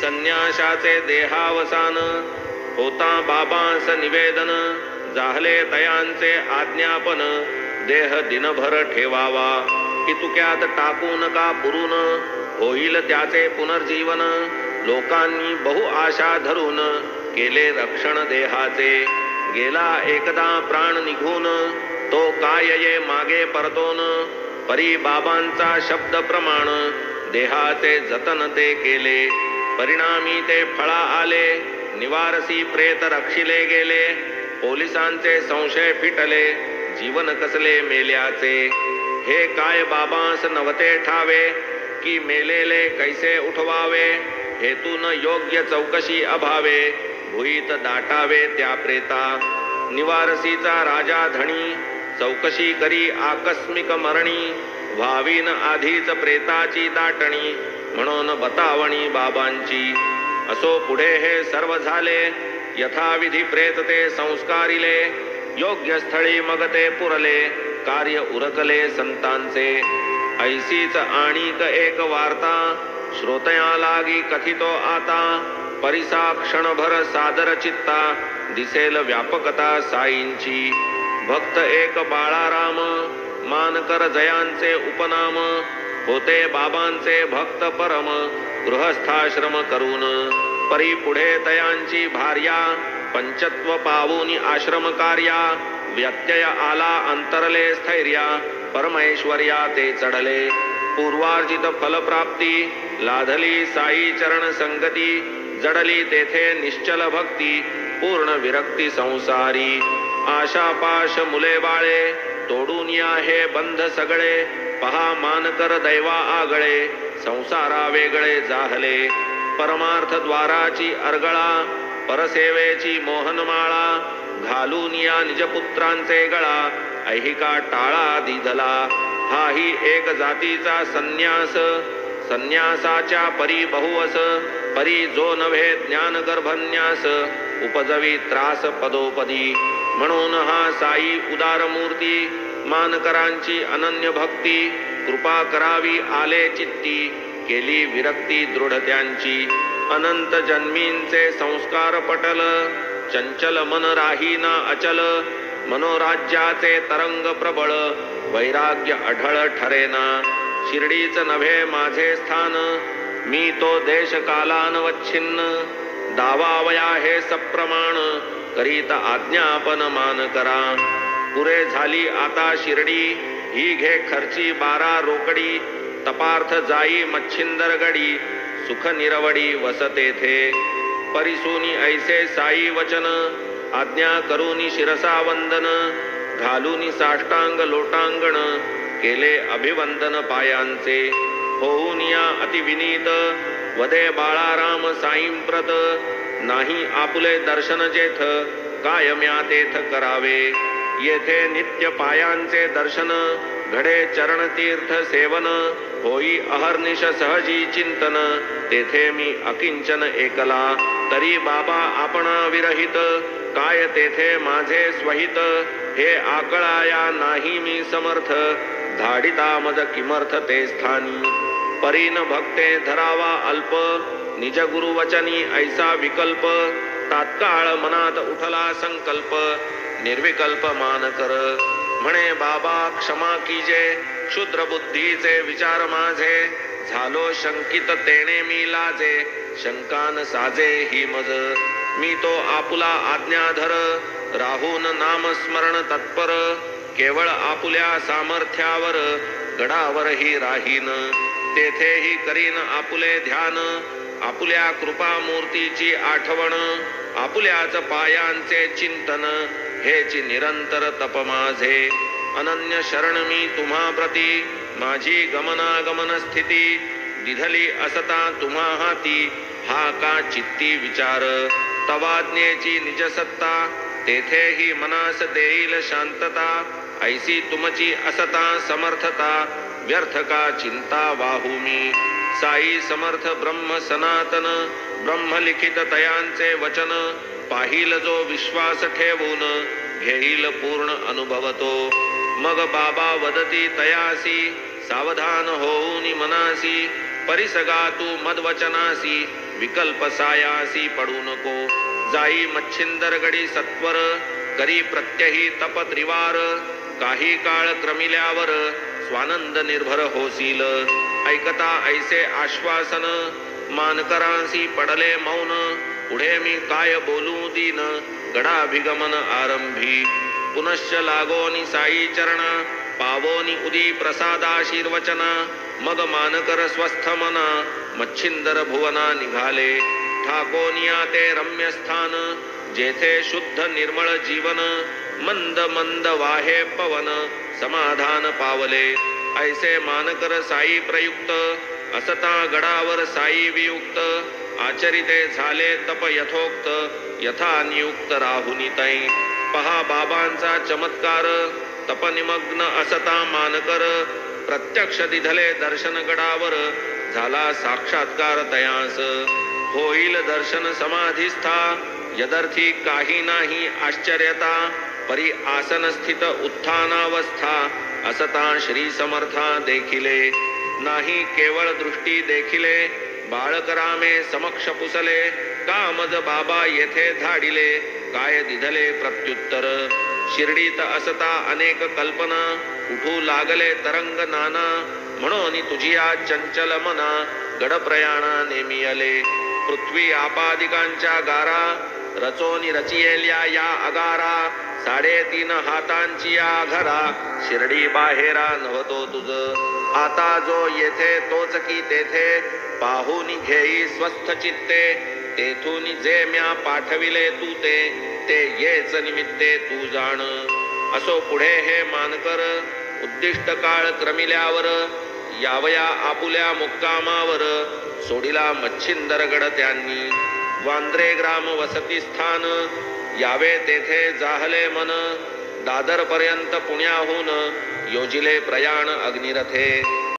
संन्याशाचे देहावसान होता बाबांस निवेदन जाहले तयांचे आज्ञापन देह दिनभर ठेवावा इतुक्यात टाकू नका पुरून होईल त्याचे पुनर्जीवन लोकांनी बहु आशा धरून केले रक्षण देहाचे गेला एकदा प्राण निघून तो काय ये मागे परतोन परी बाबांचा शब्द प्रमाण देहाचे जतन ते केले परिणामी ते फळा आले निवारसी प्रेत रक्षिले गेले पोलिसांचे संशय फिटले जीवन कसले मेल्याचे हे काय बाबांस नवते ठावे की मेलेले कैसे उठवावे हेतून योग्य चौकशी अभावे भुईत दाटावे त्या प्रेता निवारसीचा राजा धणी चौकशी करी आकस्मिक मरणी व्हावीन आधीच प्रेताची दाटणी म्हणून बतावणी बाबांची असो पुढे हे सर्व झाले यथाविधी प्रेत ते संस्कारिले योग्य स्थळी मग ते पुरले कार्य उरकले संतांचे ऐसीच आणिक एक वार्ता श्रोतया लागी कथितो आता परिसा क्षणभर सादर चित्ता दिसेल व्यापकता साईंची भक्त एक बाळाराम मानकर जयांचे उपनाम होते बाबांचे भक्त परम गृहस्थाश्रम करून परी पुढे तयांची भार्या पंचत्व पावूनी आश्रम कार्या व्यत्यय आला अंतरले स्थैर्या परमेश्वर्या ते चढले पूर्वार्जित फलप्राप्ती लाधली साई चरण संगती जडली तेथे निश्चल भक्ती पूर्ण विरक्ती संसारी आशापाश मुले बाळे तोडून या हे बंध सगळे पहा मानकर दैवा आगळे संसारा वेगळे जाहले परमार्थ द्वाराची अर्गळा परसेवेची मोहनमाळा घालून या निजपुत्रांचे गळा ऐहिका टाळा दिधला हाही एक जातीचा संन्यास संन्यासाच्या परी बहुवस परी जो नव्हे ज्ञान गर्भन्यास उपजवी त्रास पदोपदी म्हणून हा साई उदार मूर्ती मानकरांची अनन्य भक्ती कृपा करावी आले चित्ती केली विरक्ती दृढ त्यांची अनंत जन्मींचे संस्कार पटल चंचल मन राहीना अचल मनोराज्याचे तरंग प्रबळ वैराग्य अढळ ठरेना शिर्डीच नव्हे माझे स्थान मी तो देश कालानवच्छिन्न दावावया हे सप्रमाण करीत आज्ञापन मान करा पुरे झाली आता शिर्डी ही घे खर्ची 12 रोकडी तपार्थ जाई मच्छिंदर गडी सुख निरवडी वसतेथे परिसुनी ऐसे साई वचन आज्ञा करूनी शिरसा वंदन घालूनी साष्टांग लोटांगण केले अभिवंदन पायांचे होऊन या अतिविनीत वदे बाळाराम साईंप्रत नाही आपुले दर्शन जेथ कायम्या तेथ करावे येथे नित्य पायांचे दर्शन घडे चरण तीर्थ सेवन होई अहर्निश सहजी चिंतन तेथे मी अकिंचन एकला तरी बाबा आपणा विरहित काय तेथे माझे स्वहित हे आकळाया नाही मी समर्थ धाडिता मज किमर्थ ते स्थानी परीन भक्ते धरावा अल्प निज गुरुवचनी ऐसा विकल्प तात्काळ मनात उठला संकल्प निर्विकल्प मान कर म्हणे बाबा क्षमा कीजे क्षुद्र बुद्धीचे विचार माझे झालो शंकित तेने मी लाजे शंकान साजे ही मज मी तो आपुला आज्ञाधर राहून नाम स्मरण तत्पर केवळ आपुल्या सामर्थ्यावर गडावर ही राहीन तेथेही करीन आपुले ध्यान आपुल्या कृपा मूर्तीची आठवण आपुल्याच पायांचे चिंतन हेची निरंतर तप माझे अनन्य शरण मी तुम्हा प्रती माझी गमनागमन स्थिती दिधली असता तुम्हा हाती हा का चित्ती विचार तवाज्ञेची निजसत्ता तेथेही मनास देईल शांतता ऐसी तुमची असता समर्थता व्यर्थ का चिंता वाहू मी साई समर्थ ब्रह्म सनातन ब्रह्म लिखित तयांचे वचन पाहिल जो विश्वास ठेवून घेईल पूर्ण अनुभवतो मग बाबा वदती तयासी सावधान होऊनी मनासी परिसगा तू मदवचनासी विकल्प सायासी पडू नको. जाई मच्छिंदर गडी सत्वर, करी प्रत्यही तप त्रिवार. काही काळ क्रमिल्यावर स्वानंद निर्भर होसील. ऐकता ऐसे आश्वासन, मानकरांसी पडले मौन. पुढे मी काय बोलू दीन, गडाभिगमन आरंभी. पुनश्च लागोनी साई चरणा, पावोनी उदी प्रसादाशीर्वचना. मग मानकर स्वस्थ मना, मच्छिंदर भुवना निघाले. ठाकोनिया ते रम्य स्थान, जेथे शुद्ध निर्मळ जीवन. मंद मंद वाहे पवन, समाधान पावले. ऐसे मानकर साई प्रयुक्त, असता गडावर साई वियुक्त. आचरिते झाले तप यथोक्त, यथा नियुक्त राहुनी तै. पहा बाबांचा चमत्कार, तपनिमग्न असता मानकर. प्रत्यक्ष दिधले दर्शन गडावर, झाला साक्षात्कार तयास. होईल दर्शन समाधिस्था, यदर्थी काही नाही आश्चर्यता. परी आसन स्थित उत्थानावस्था, असता श्री समर्था देखिले. नाही केवळ दृष्टी देखिले, बाळक रामे समक्ष पुसले. कामज बाबा येथे धाडिले, काय दिधले प्रत्युत्तर. शिर्डीत असता अनेक कल्पना, उठू लागले तरंग नाना. म्हणून तुझिया चंचल मना, गड प्रयाणा नेमी आले. पृथ्वी आपादिकांच्या गारा, रचोनी रचियेल्या या अगारा. 3.5 हातांची या घरा, शिर्डी बाहेरा नव्हतो तुझ. आता जो येथे तोच की तेथे, पाहून घेई स्वस्थ चित्ते. तेथून जे म्या पाठविले तू ते येच निमित्ते तू जाण. असो पुढे हे मानकर, उद्दिष्ट काळ क्रमिल्यावर. यावया आपुल्या मुक्कामावर, सोडिला मच्छिंदरगड त्यांनी. वांद्रे ग्राम वसती स्थान, यावे तेथे जाहले मन. दादर पर्यंत पुण्याहून, योजिले प्रयाण अग्निरथे.